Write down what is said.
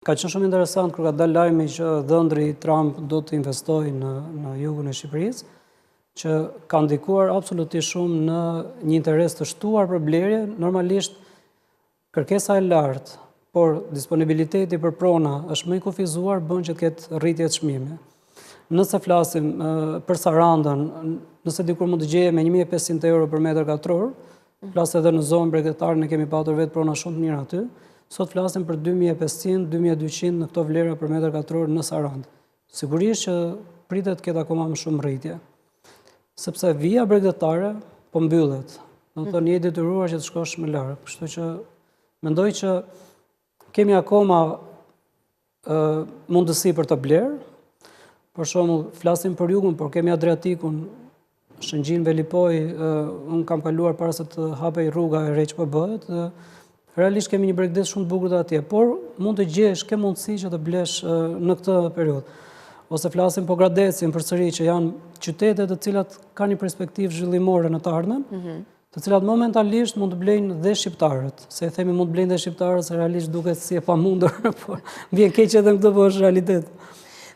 Ka qenë shumë interesant kur ka dalë lajmi që dhëndri Trump do të investojë në jugun e Shqipërisë, që ka ndikuar absolutisht shumë në një interes të shtuar për blerje. Normalisht kërkesa e lartë, por disponibiliteti për prona është më i kufizuar, bën që të ketë rritje të çmimeve. Nëse flasim për Sarandën, nëse dikur mund të gjejë me 1.500 euro për metër katror, flas edhe në zonë bregdetar, ne kemi patur vetë prona shumë të mira aty. Sot flasim për 2.500, 2.200 në këto vlera për metër katror në Sarandë. Sigurisht që pritet të ketë akoma më shumë rritje. Sepse vija bregdetare po mbyllet. Do të thonë je detyruar që të shkosh më larg. Kështu që mendoj që kemi akoma mundësi për të blerë. Për shembull, flasim për jugun, por kemi Adriatikun, Shëngjin, Velipoj, unë kam kaluar para se të hapej rruga e re që po bëhet. Realisht kemi një bregdes shumë të bukur atje, por mund të gjesh, ke mundësi që të blesh në këtë periudhë. Ose flasim po Gradecin përsëri, që janë qytete të cilat kanë një perspektivë zhvillimore në të ardhmen, të cilat momentalisht mund të blejnë dhe shqiptarët. Se e themi mund të blejnë dhe shqiptarët, se realisht duket si e pamundur, por vjen keq edhe në këtë, po është realitet.